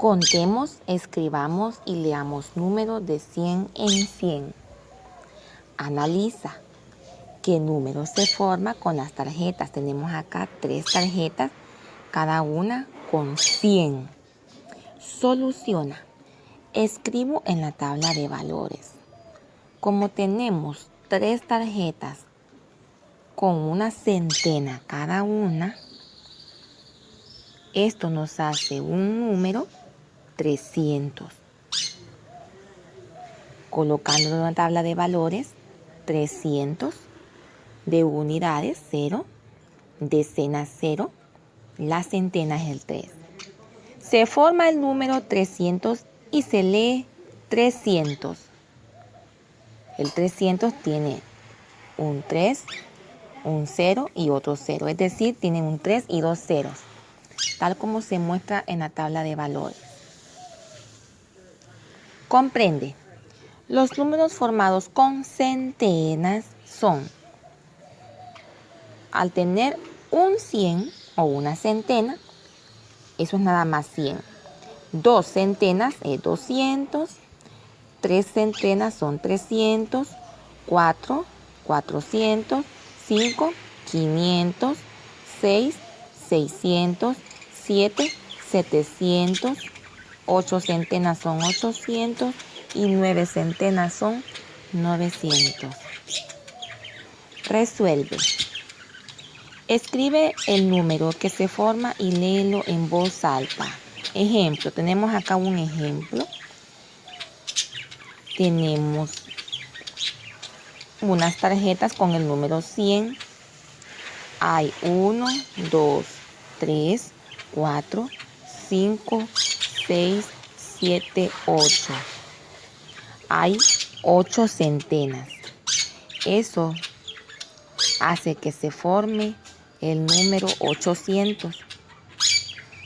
Contemos, escribamos y leamos números de 100 en 100. Analiza qué número se forma con las tarjetas. Tenemos acá 3 tarjetas, cada una con 100. Soluciona. Escribo en la tabla de valores. Como tenemos 3 tarjetas con una centena cada una, esto nos hace un número 300. Colocándolo en la tabla de valores, 300, de unidades 0, decenas 0, la centena es el 3. Se forma el número 300 y se lee 300. El 300 tiene un 3, un 0 y otro 0, es decir, tiene un 3 y 2 ceros, tal como se muestra en la tabla de valores. Comprende. Los números formados con centenas son, al tener un 100 o una centena, eso es nada más 100. 2 centenas es 200, 3 centenas son 300, 4, 400, 5, 500, 6, 600, 7, 700, 8 centenas son 800 y 9 centenas son 900. Resuelve. Escribe el número que se forma y léelo en voz alta. Ejemplo, tenemos acá un ejemplo. Tenemos unas tarjetas con el número 100. Hay 1, 2, 3, 4, 5, 6, 7, 8. Hay 8 centenas. Eso hace que se forme el número 800,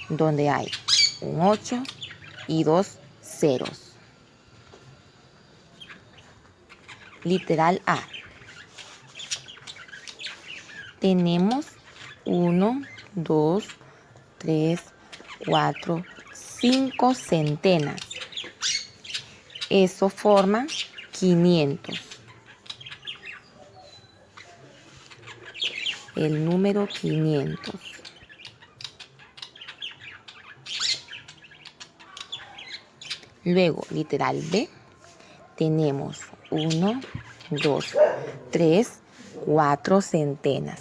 donde hay un 8 y 2 ceros. Literal A. Tenemos 1, 2, 3, 4, 5 centenas. Eso forma 500. El número 500. Luego, literal B, tenemos 1, 2, 3, 4 centenas.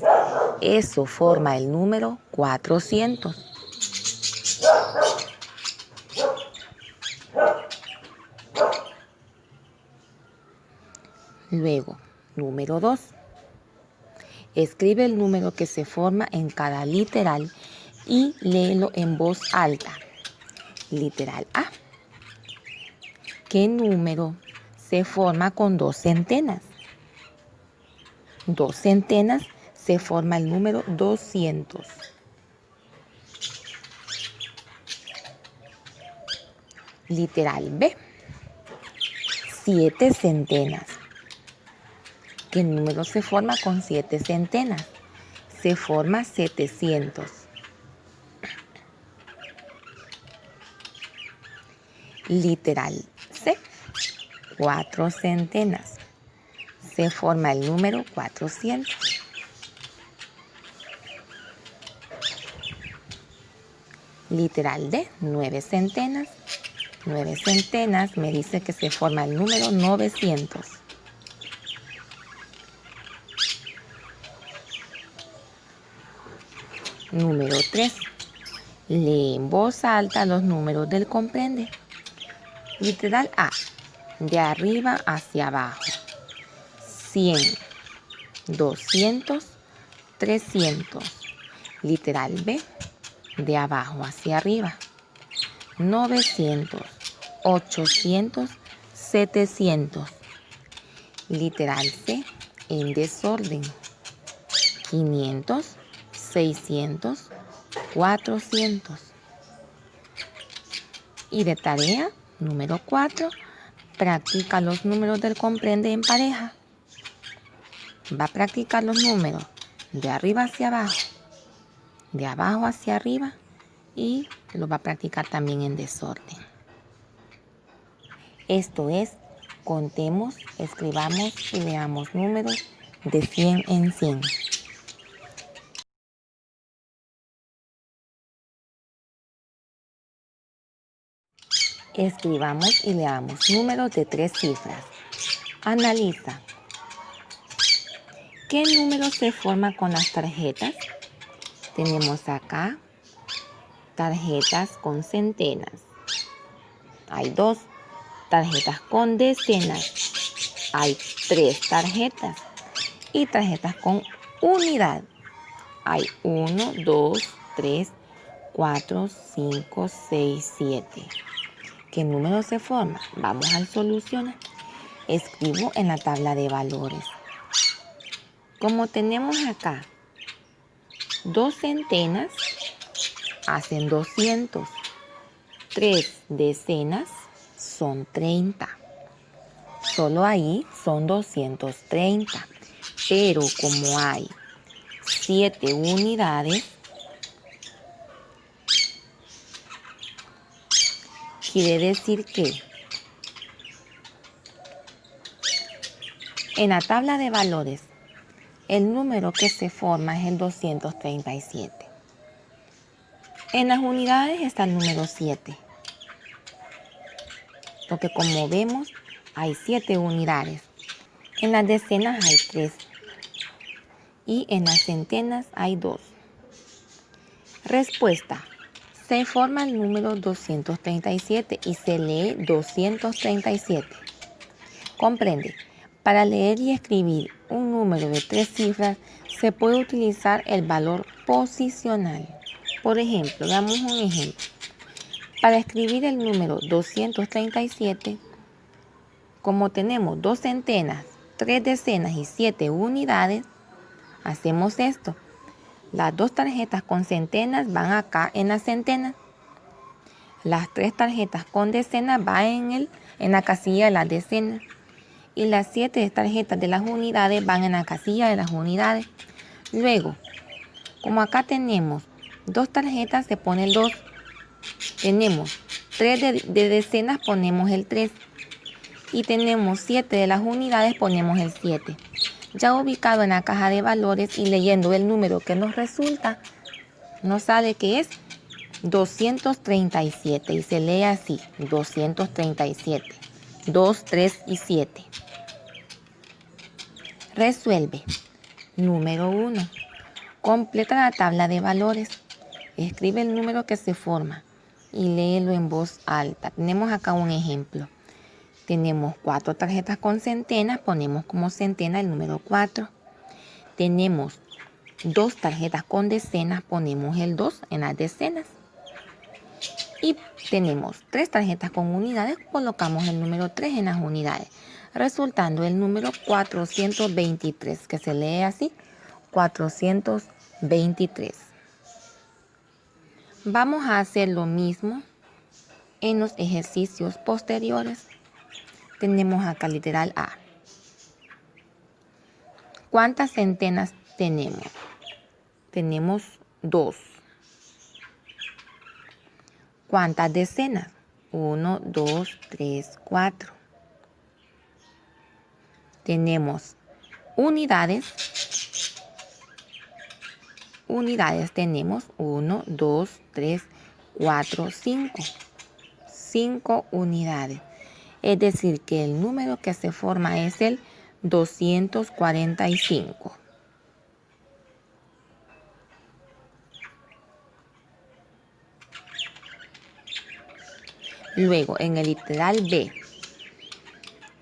Eso forma el número 400. Luego, número 2. Escribe el número que se forma en cada literal y léelo en voz alta. Literal A. ¿Qué número se forma con 2 centenas? 2 centenas se forma el número 200. Literal B. 7 centenas. ¿Qué número se forma con 7 centenas? Se forma 700. Literal C. 4 centenas. Se forma el número 400. Literal D. 9 centenas. 9 centenas me dice que se forma el número 900. Número 3. Lee en voz alta los números del comprende. Literal A. De arriba hacia abajo. 100, 200, 300. Literal B. De abajo hacia arriba. 900, 800, 700. Literal C. En desorden. 500, 600, 400. Y de tarea número 4, practica los números del comprende en pareja. Va a practicar los números de arriba hacia abajo, de abajo hacia arriba y lo va a practicar también en desorden. Esto es, contemos, escribamos y leamos números de 100 en 100. Escribamos y leamos números de 3 cifras. Analiza. ¿Qué número se forma con las tarjetas? Tenemos acá tarjetas con centenas. Hay 2. Tarjetas con decenas. Hay 3 tarjetas. Y tarjetas con unidad. Hay 1, 2, 3, 4, 5, 6, 7. ¿Qué número se forma? Vamos al solucionar. Escribo en la tabla de valores. Como tenemos acá 2 centenas, hacen 200. 3 decenas son 30. Solo ahí son 230. Pero como hay 7 unidades, quiere decir que en la tabla de valores el número que se forma es el 237. En las unidades está el número 7. Porque como vemos, hay 7 unidades. En las decenas hay 3. Y en las centenas hay 2. Respuesta. Se forma el número 237 y se lee 237. Comprende. Para leer y escribir un número de 3 cifras se puede utilizar el valor posicional. Por ejemplo, damos un ejemplo. Para escribir el número 237, como tenemos 2 centenas, 3 decenas y 7 unidades, hacemos esto. Las 2 tarjetas con centenas van acá en las centenas. Las 3 tarjetas con decenas van en la casilla de las decenas. Y las 7 tarjetas de las unidades van en la casilla de las unidades. Luego, como acá tenemos 2 tarjetas, se pone el 2. Tenemos 3 de decenas, ponemos el 3. Y tenemos 7 de las unidades, ponemos el 7. Ya ubicado en la caja de valores y leyendo el número que nos resulta, nos sale que es 237 y se lee así, 237, 2, 3 y 7. Resuelve. Número 1. Completa la tabla de valores. Escribe el número que se forma y léelo en voz alta. Tenemos acá un ejemplo. Tenemos 4 tarjetas con centenas, ponemos como centena el número 4. Tenemos 2 tarjetas con decenas, ponemos el 2 en las decenas. Y tenemos 3 tarjetas con unidades, colocamos el número 3 en las unidades, resultando el número 423, que se lee así, 423. Vamos a hacer lo mismo en los ejercicios posteriores. Tenemos acá literal A. ¿Cuántas centenas tenemos? Tenemos 2. ¿Cuántas decenas? 1, 2, 3, 4. Tenemos unidades. Unidades tenemos 1, 2, 3, 4, 5. 5 unidades. Es decir, que el número que se forma es el 245. Luego, en el literal B,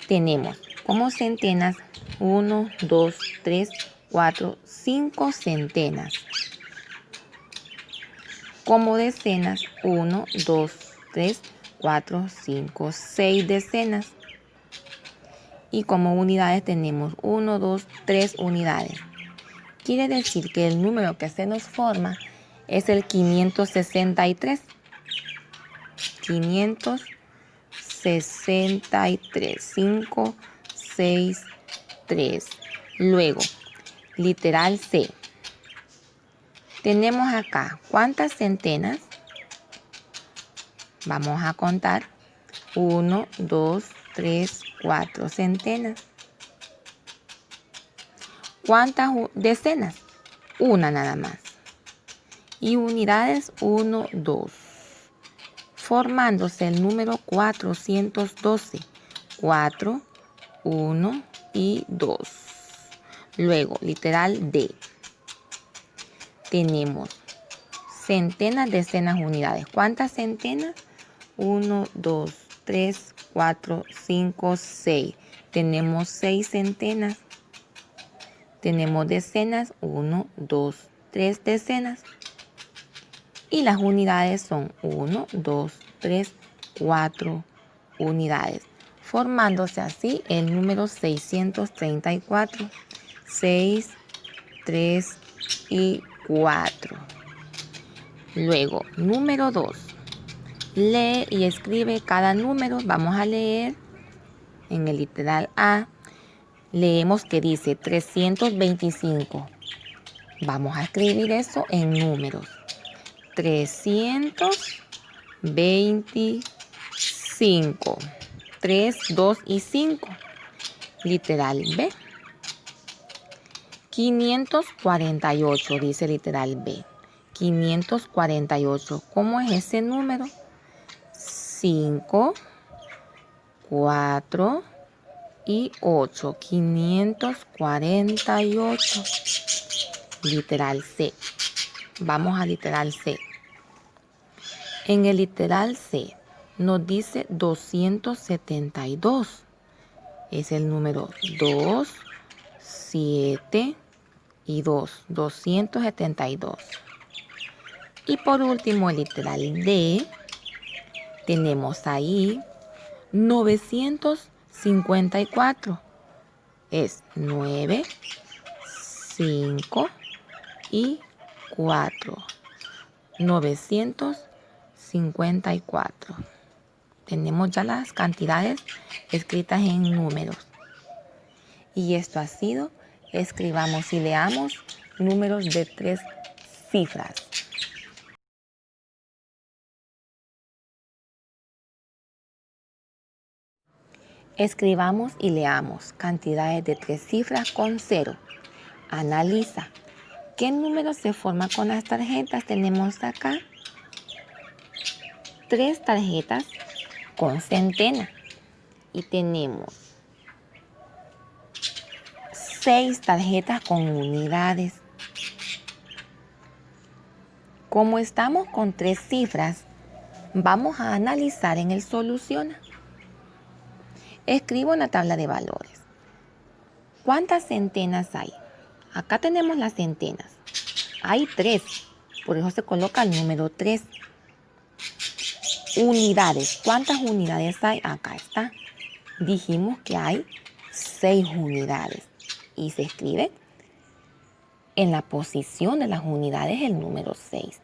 tenemos como centenas 1, 2, 3, 4, 5 centenas. Como decenas 1, 2, 3, 4, 5, 6 decenas. Y como unidades tenemos 1, 2, 3 unidades. Quiere decir que el número que se nos forma es el 563. 563. 5, 6, 3. Luego, literal C. Tenemos acá, ¿cuántas centenas? Vamos a contar 1, 2, 3, 4 centenas. ¿Cuántas decenas? Una nada más. Y unidades 1, 2. Formándose el número 412. 4, 1 y 2. Luego, literal D. Tenemos centenas, decenas, unidades. ¿Cuántas centenas? 1, 2, 3, 4, 5, 6. Tenemos 6 centenas. Tenemos decenas, 1, 2, 3 decenas. Y las unidades son 1, 2, 3, 4 unidades. Formándose así el número 634. 6, 3 y 4. Luego, número 2. Lee y escribe cada número. Vamos a leer en el literal A. Leemos que dice 325. Vamos a escribir eso en números. 325. 3, 2 y 5. Literal B. 548, dice literal B. 548. ¿Cómo es ese número? 5, 4 y 8. 548. Literal C. Vamos a literal C. En el literal C nos dice 272. Es el número 2, 7 y 2. 272. Y por último, el literal D. Tenemos ahí 954. Es 9, 5 y 4. 954. Tenemos ya las cantidades escritas en números. Y esto ha sido, escribamos y leamos números de 3 cifras. Escribamos y leamos cantidades de 3 cifras con 0. Analiza. ¿Qué número se forma con las tarjetas? Tenemos acá 3 tarjetas con centena. Y tenemos 6 tarjetas con unidades. Como estamos con 3 cifras, vamos a analizar en el soluciona. Escribo en la tabla de valores. ¿Cuántas centenas hay? Acá tenemos las centenas. Hay 3, por eso se coloca el número 3. Unidades. ¿Cuántas unidades hay? Acá está. Dijimos que hay 6 unidades. Y se escribe en la posición de las unidades el número 6.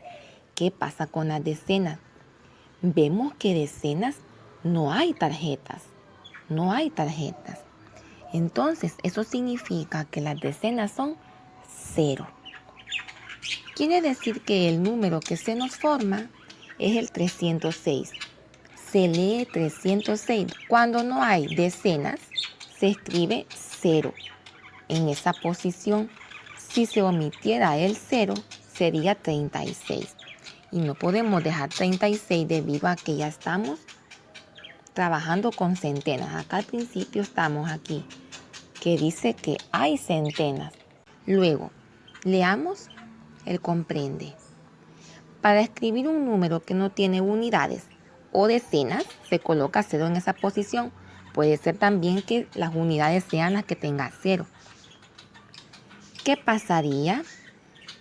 ¿Qué pasa con las decenas? Vemos que decenas no hay tarjetas. No hay tarjetas. Entonces, eso significa que las decenas son 0. Quiere decir que el número que se nos forma es el 306. Se lee 306. Cuando no hay decenas, se escribe 0 en esa posición. Si se omitiera el 0, sería 36. Y no podemos dejar 36 debido a que ya estamos trabajando con centenas. Acá al principio estamos aquí, que dice que hay centenas. Luego, leamos el comprende. Para escribir un número que no tiene unidades o decenas, se coloca 0 en esa posición. Puede ser también que las unidades sean las que tenga 0. ¿Qué pasaría?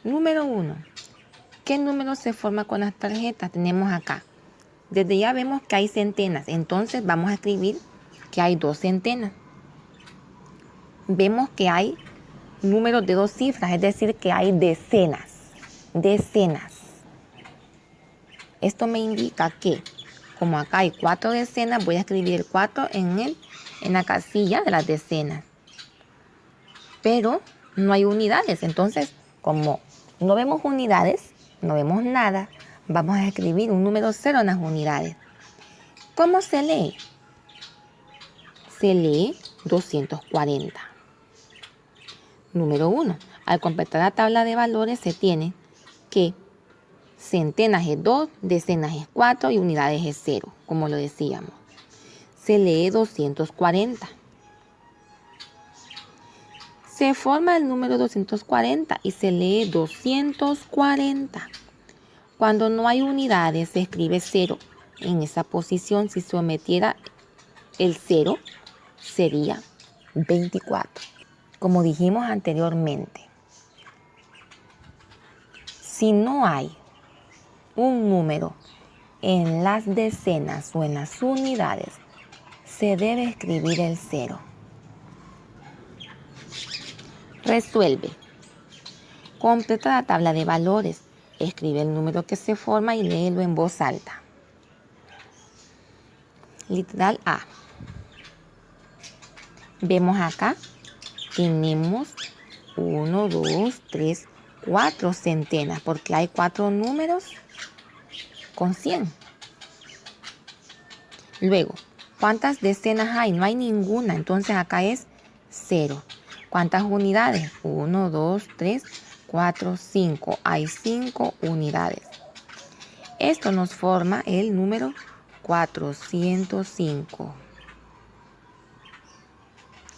Número 1. ¿Qué número se forma con las tarjetas? Tenemos acá. Desde ya vemos que hay centenas. Entonces vamos a escribir que hay 2 centenas. Vemos que hay números de 2 cifras, es decir, que hay decenas. Decenas. Esto me indica que, como acá hay 4 decenas, voy a escribir el 4 en la casilla de las decenas. Pero no hay unidades. Entonces, como no vemos unidades, no vemos nada, vamos a escribir un número 0 en las unidades. ¿Cómo se lee? Se lee 240. Número 1. Al completar la tabla de valores se tiene que centenas es 2, decenas es 4 y unidades es 0, como lo decíamos. Se lee 240. Se forma el número 240 y se lee 240. Cuando no hay unidades se escribe 0. En esa posición, si se omitiera el 0, sería 24. Como dijimos anteriormente, si no hay un número en las decenas o en las unidades, se debe escribir el 0. Resuelve. Completa la tabla de valores. Escribe el número que se forma y léelo en voz alta. Literal A. Vemos acá, tenemos 1, 2, 3, 4 centenas, porque hay 4 números con 100. Luego, ¿cuántas decenas hay? No hay ninguna, entonces acá es 0. ¿Cuántas unidades? 1, 2, 3, 4, 5. Hay 5 unidades. Esto nos forma el número 405.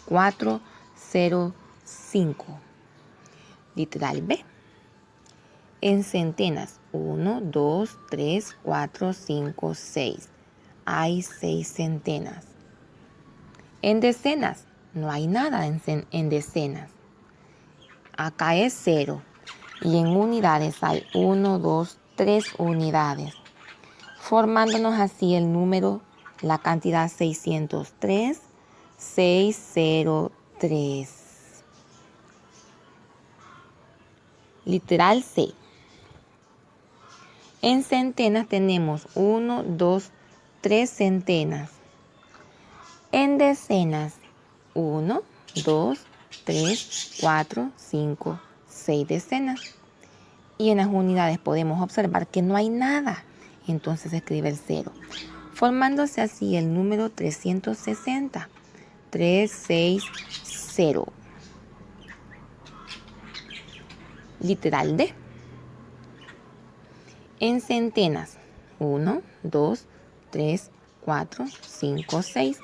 405. Literal B. En centenas, 1, 2, 3, 4, 5, 6. Hay 6 centenas. En decenas, no hay nada en decenas. Acá es 0. Y en unidades hay 1, 2, 3 unidades. Formándonos así el número, la cantidad 603, 603. Literal C. En centenas tenemos 1, 2, 3 centenas. En decenas, 1, 2, 3, 4, 5, 6 decenas. Y en las unidades podemos observar que no hay nada. Entonces se escribe el 0. Formándose así el número 360. 360. Literal D. En centenas, 1, 2, 3, 4, 5, 6.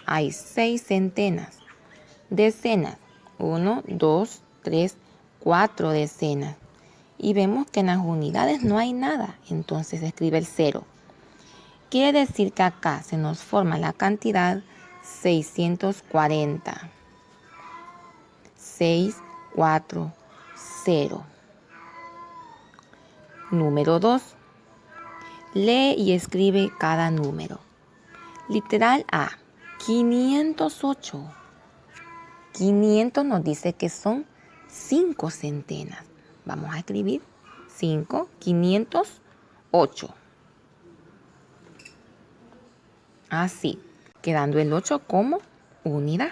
Hay 6 centenas. Decenas, 1, 2, 3, 4 decenas. Y vemos que en las unidades no hay nada, entonces se escribe el 0. Quiere decir que acá se nos forma la cantidad 640. 6, 4, 0. Número 2. Lee y escribe cada número. Literal A. 508. 500 nos dice que son 5 centenas. Vamos a escribir 5, 508. Así, quedando el 8 como unidad.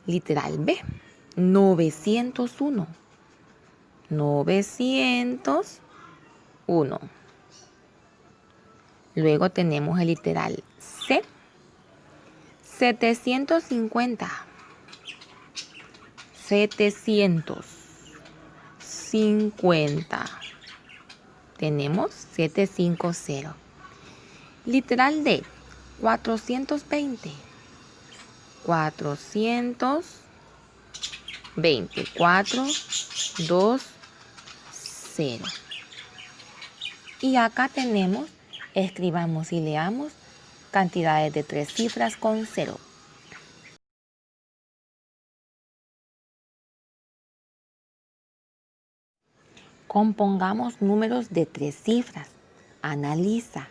Literal B. 901. 901. Luego tenemos el literal C. 750. 750. Tenemos 750. Literal D. 420. 420. 4, 2, 0. Y acá tenemos, escribamos y leamos cantidades de 3 cifras con 0. Compongamos números de 3 cifras. Analiza.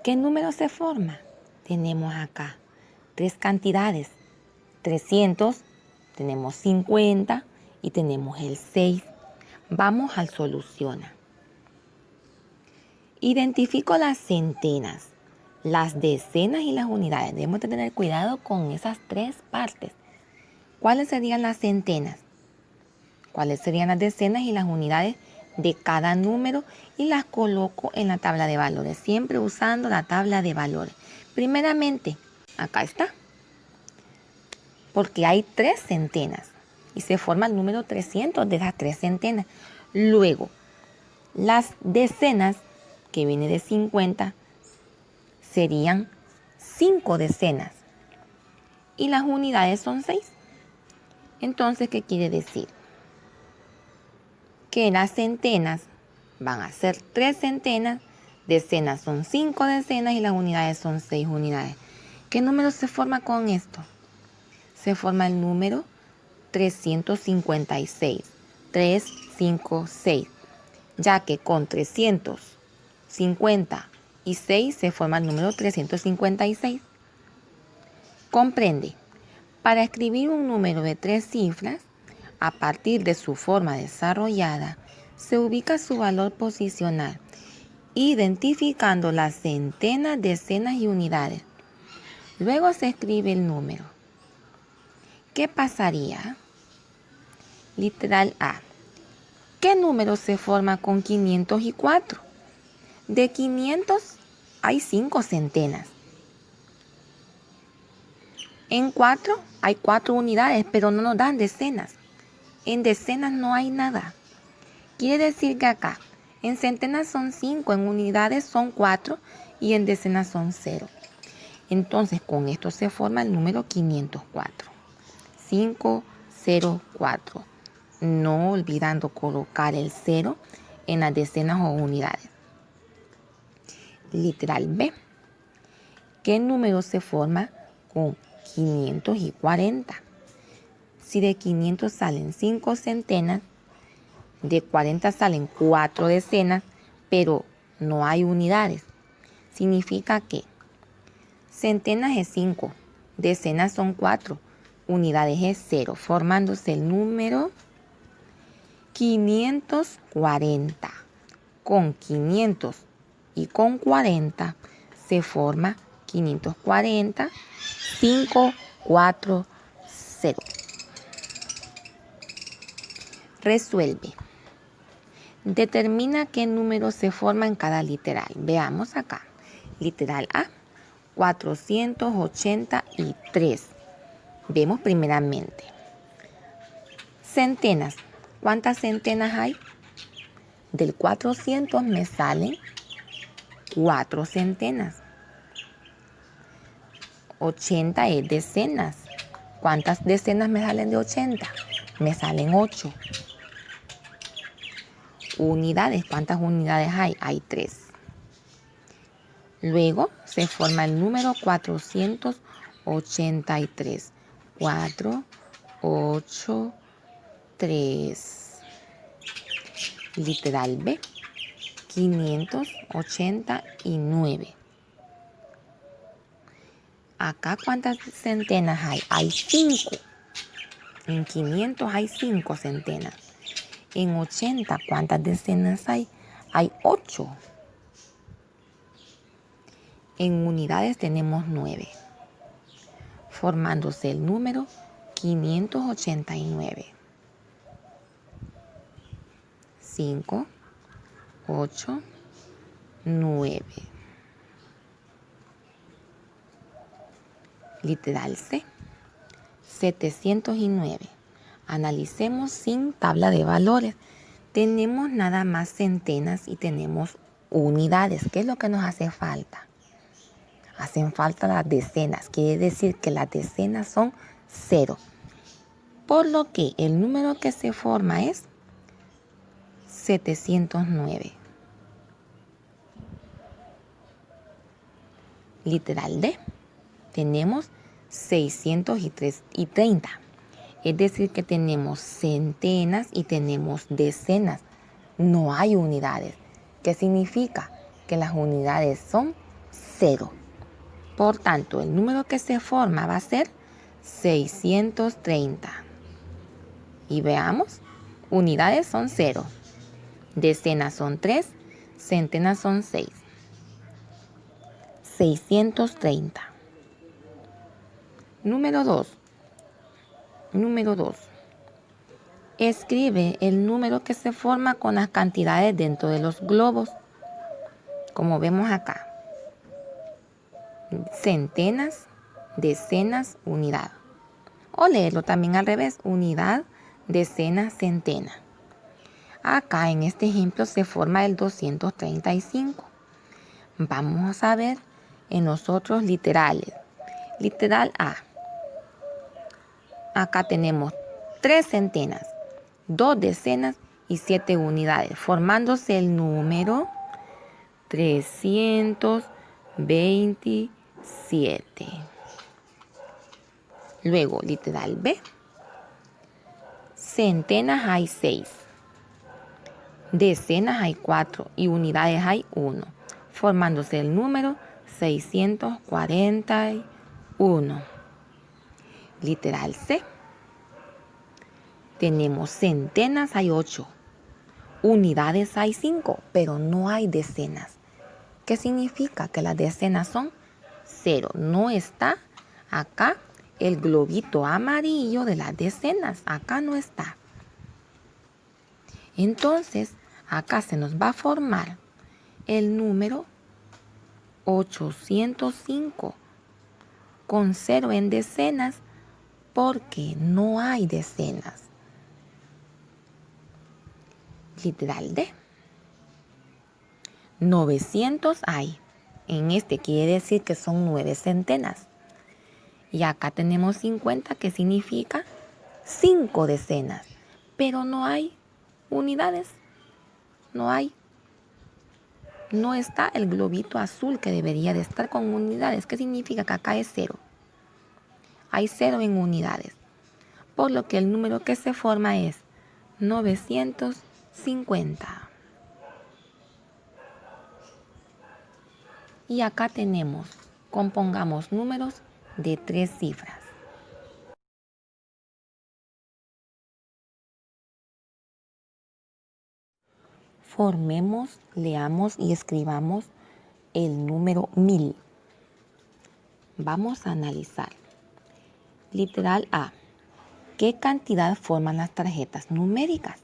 ¿Qué número se forma? Tenemos acá 3 cantidades. 300, tenemos 50 y tenemos el 6. Vamos al soluciona. Identifico las centenas, las decenas y las unidades. Debemos de tener cuidado con esas 3 partes. ¿Cuáles serían las centenas? ¿Cuáles serían las decenas y las unidades de cada número y las coloco en la tabla de valores, siempre usando la tabla de valores. Primeramente, acá está, porque hay 3 centenas y se forma el número 300 de las 3 centenas. Luego, las decenas, que viene de 50, serían 5 decenas y las unidades son 6. Entonces, ¿qué quiere decir? Que las centenas van a ser 3 centenas, decenas son 5 decenas y las unidades son 6 unidades. ¿Qué número se forma con esto? Se forma el número 356, 356, ya que con 356 se forma el número 356. Comprende, para escribir un número de 3 cifras, a partir de su forma desarrollada, se ubica su valor posicional, identificando las centenas, decenas y unidades. Luego se escribe el número. ¿Qué pasaría? Literal A. ¿Qué número se forma con 504? De 500 hay 5 centenas. En 4 hay 4 unidades, pero no nos dan decenas. En decenas no hay nada. Quiere decir que acá en centenas son 5, en unidades son 4 y en decenas son 0. Entonces con esto se forma el número 504. 504. No olvidando colocar el 0 en las decenas o unidades. Literal B. ¿Qué número se forma con 540? Si de 500 salen 5 centenas, de 40 salen 4 decenas, pero no hay unidades. Significa que centenas es 5, decenas son 4, unidades es 0, formándose el número 540. Con 500 y con 40 se forma 540, 540. Resuelve. Determina qué número se forma en cada literal. Veamos acá. Literal A, 483. Vemos primeramente. Centenas. ¿Cuántas centenas hay? Del 400 me salen 4 centenas. 80 es decenas. ¿Cuántas decenas me salen de 80? Me salen 8. Unidades. ¿Cuántas unidades hay? Hay 3. Luego se forma el número 483. 483. Literal B. 589. Acá, ¿cuántas centenas hay? Hay 5. En 500 hay 5 centenas. En 80, ¿cuántas decenas hay? Hay 8. En unidades tenemos 9, formándose el número 589. 5, 8, 9. Literal C. 709. Analicemos sin tabla de valores. Tenemos nada más centenas y tenemos unidades. ¿Qué es lo que nos hace falta? Hacen falta las decenas. Quiere decir que las decenas son 0. Por lo que el número que se forma es 709. Literal D. Tenemos 630. Es decir, que tenemos centenas y tenemos decenas. No hay unidades. ¿Qué significa? Que las unidades son 0. Por tanto, el número que se forma va a ser 630. Y veamos, unidades son 0. Decenas son 3. Centenas son 6. 630. Número 2. Escribe el número que se forma con las cantidades dentro de los globos. Como vemos acá. Centenas, decenas, unidad. O leerlo también al revés. Unidad, decena, centena. Acá en este ejemplo se forma el 235. Vamos a ver en los otros literales. Literal A. Acá tenemos 3 centenas, 2 decenas y 7 unidades, formándose el número 327. Luego, literal B. Centenas hay 6, decenas hay 4 y unidades hay 1, formándose el número 641. Literal C. Tenemos centenas hay 8, unidades hay 5, pero no hay decenas. ¿Qué significa? Que las decenas son 0. No está acá el globito amarillo de las decenas. Acá no está. Entonces, acá se nos va a formar el número 805 con 0 en decenas porque no hay decenas. Literal D. 900 hay. En este quiere decir que son 9 centenas. Y acá tenemos 50 que significa 5 decenas. Pero no hay unidades. No hay. No está el globito azul que debería de estar con unidades. ¿Qué significa? Que acá es 0. Hay 0 en unidades. Por lo que el número que se forma es 950. Y acá tenemos, compongamos números de 3 cifras. Formemos, leamos y escribamos el número 1000. Vamos a analizar. Literal A. ¿Qué cantidad forman las tarjetas numéricas?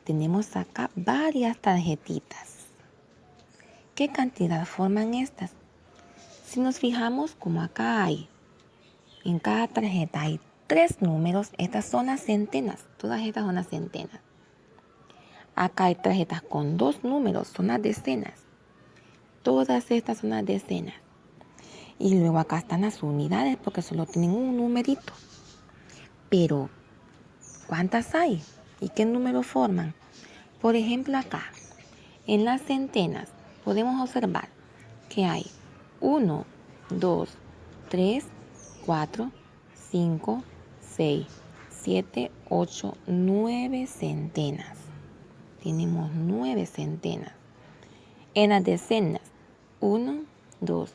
Tenemos acá varias tarjetitas. ¿Qué cantidad forman estas? Si nos fijamos, como acá hay, en cada tarjeta hay 3 números, estas son las centenas. Todas estas son las centenas. Acá hay tarjetas con 2 números, son las decenas. Todas estas son las decenas. Y luego acá están las unidades porque solo tienen un numerito. Pero, ¿cuántas hay? ¿Y qué número forman? Por ejemplo, acá, en las centenas, podemos observar que hay 1, 2, 3, 4, 5, 6, 7, 8, 9 centenas. Tenemos 9 centenas. En las decenas, 1, 2,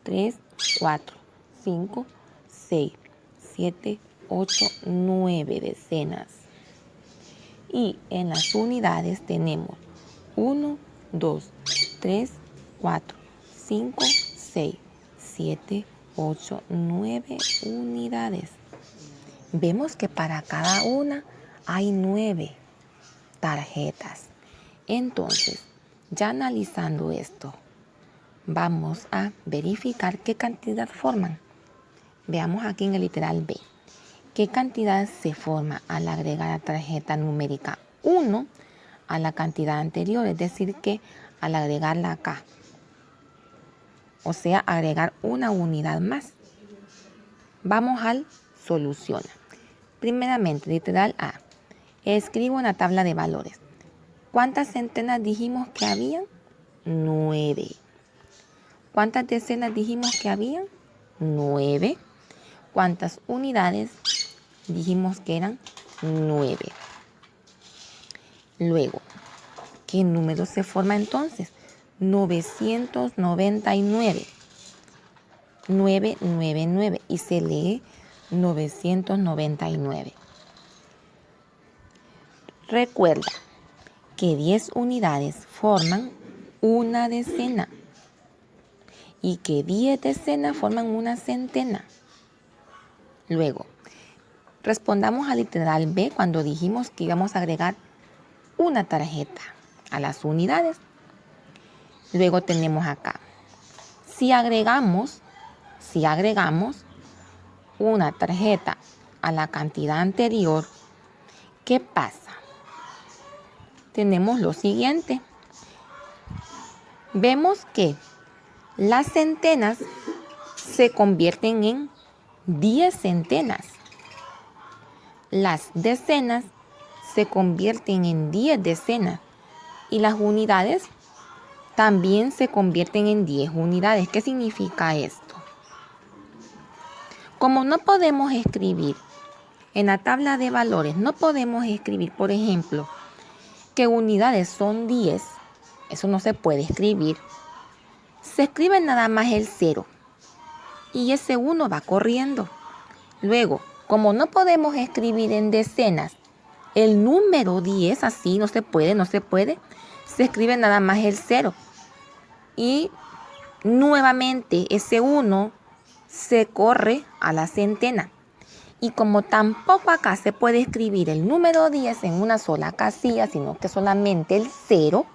3, 4, 5, 6, 7, 8, 9 decenas. Y en las unidades tenemos 1, 2, 3, 4, 5, 6, 7, 8, 9 unidades. Vemos que para cada una hay 9 tarjetas. Entonces, ya analizando esto, vamos a verificar qué cantidad forman. Veamos aquí en el literal B. ¿Qué cantidad se forma al agregar la tarjeta numérica 1 a la cantidad anterior? Es decir, que al agregarla acá, o sea, agregar una unidad más. Vamos al soluciona. Primeramente, literal A. Escribo una tabla de valores. ¿Cuántas centenas dijimos que habían? 9. ¿Cuántas decenas dijimos que habían? 9. ¿Cuántas unidades dijimos que eran? 9. Luego, ¿qué número se forma entonces? 999. 999 y se lee 999. Recuerda que 10 unidades forman una decena y que 10 decenas forman una centena. Luego, Respondamos al literal B cuando dijimos que íbamos a agregar una tarjeta a las unidades. Luego tenemos acá, si agregamos una tarjeta a la cantidad anterior, ¿qué pasa? Tenemos lo siguiente. Vemos que las centenas se convierten en 10 centenas. Las decenas se convierten en 10 decenas. Y las unidades también se convierten en 10 unidades. ¿Qué significa esto? Como no podemos escribir en la tabla de valores, no podemos escribir, por ejemplo, que unidades son 10. Eso no se puede escribir. Se escribe nada más el 0. Y ese 1 va corriendo. Luego, como no podemos escribir en decenas el número 10, así no se puede. Se escribe nada más el 0. Y nuevamente ese 1 se corre a la centena. Y como tampoco acá se puede escribir el número 10 en una sola casilla, sino que solamente el 0,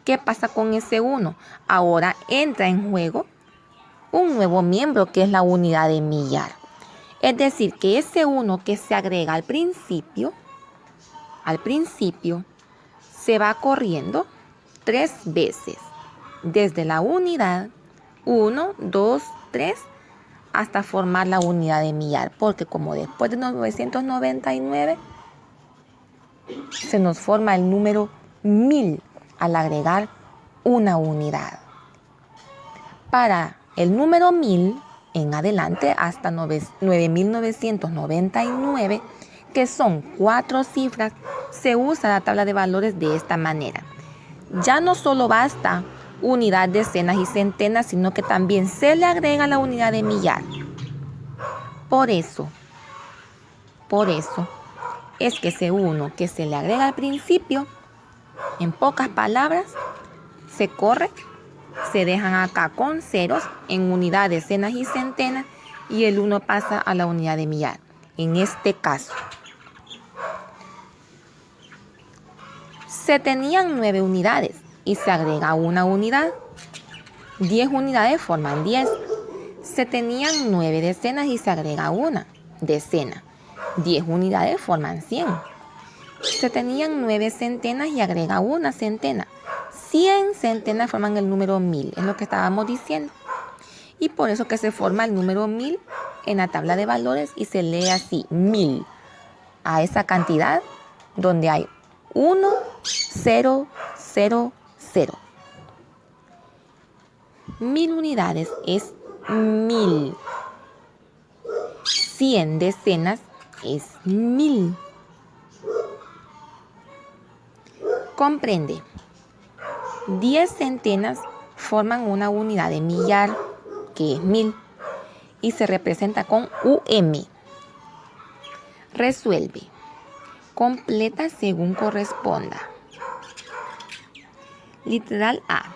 ¿qué pasa con ese 1? Ahora entra en juego un nuevo miembro que es la unidad de millar. Es decir, que ese 1 que se agrega al principio se va corriendo 3 veces. Desde la unidad 1, 2, 3 hasta formar la unidad de millar. Porque como después de 999 se nos forma el número 1000 al agregar una unidad. Para el número 1000 en adelante hasta 9999, que son 4 cifras, se usa la tabla de valores de esta manera. Ya no solo basta unidad, decenas y centenas, sino que también se le agrega la unidad de millar. Por eso es que ese 1 que se le agrega al principio, en pocas palabras, se corre, se dejan acá con ceros en unidad, decenas y centenas, y el 1 pasa a la unidad de millar. En este caso, se tenían 9 unidades y se agrega una unidad. 10 unidades forman 10. Se tenían 9 decenas y se agrega una decena. 10 unidades forman 100. Se tenían 9 centenas y agrega una centena. 100 centenas forman el número 1000, es lo que estábamos diciendo. Y por eso que se forma el número 1000 en la tabla de valores y se lee así, 1000, a esa cantidad donde hay 1, 0, 0, 0. 1000 unidades es 1000. 100 decenas es 1000. Comprende. 10 centenas forman una unidad de millar, que es 1000, y se representa con UM. Resuelve. Completa según corresponda. Literal A.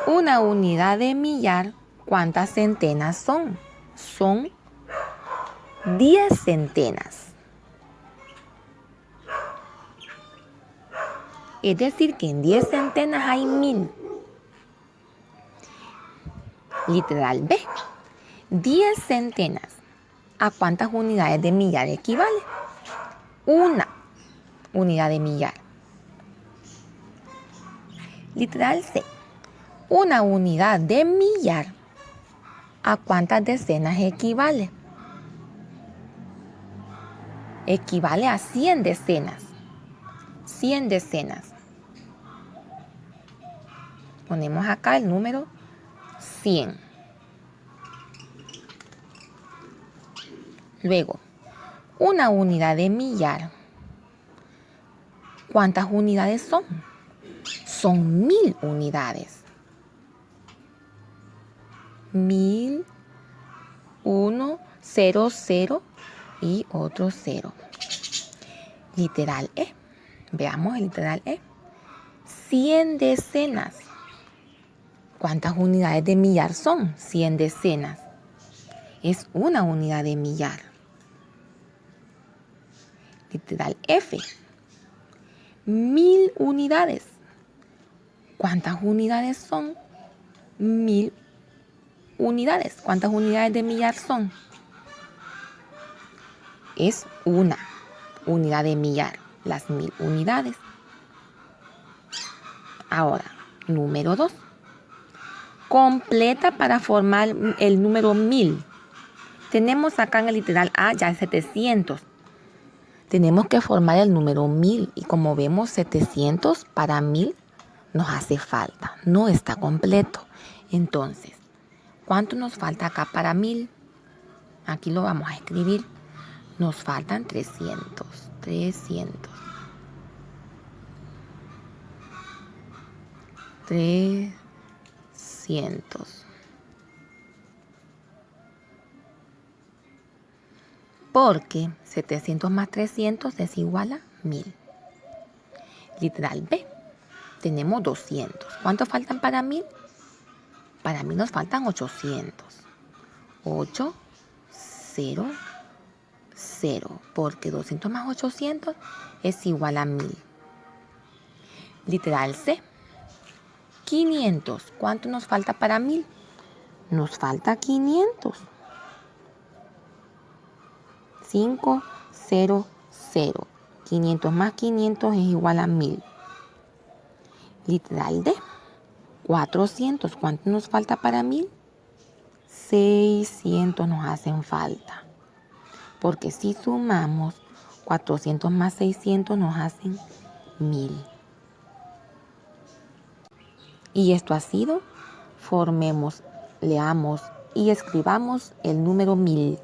Una unidad de millar, ¿cuántas centenas son? Son 10 centenas. Es decir, que en 10 centenas hay 1000. Literal B. 10 centenas. ¿A cuántas unidades de millar equivale? Una unidad de millar. Literal C. Una unidad de millar, ¿a cuántas decenas equivale? Equivale a 100 decenas. 100 decenas. Ponemos acá el número 100. Luego, una unidad de millar, ¿cuántas unidades son? Son 1000 unidades. 1000, 1, 0, 0 y otro 0. Literal E. Veamos el literal E. 100 decenas. ¿Cuántas unidades de millar son? 100 decenas. Es una unidad de millar. Literal F. 1000 unidades. ¿Cuántas unidades son? 1000 unidades. ¿Cuántas unidades de millar son? Es una unidad de millar, las 1000 unidades. Ahora, número 2. Completa para formar el número 1000. Tenemos acá en el literal A ya 700. Tenemos que formar el número 1000 y como vemos 700 para 1000 nos hace falta, no está completo. Entonces, ¿cuánto nos falta acá para 1000? Aquí lo vamos a escribir. Nos faltan 300. 300. Porque 700 más 300 es igual a 1000. Literal B. Tenemos 200. ¿Cuántos faltan para 1000? Para 1000 nos faltan 800. 8, 0, 0. Porque 200 más 800 es igual a 1000. Literal C. 500. ¿Cuánto nos falta para 1000? Nos falta 500. 5, 0, 0. 500 más 500 es igual a 1000. Literal D. 400. ¿Cuánto nos falta para 1000? 600 nos hacen falta. Porque si sumamos 400 más 600 nos hacen 1000. Y esto ha sido, formemos, leamos y escribamos el número 1000.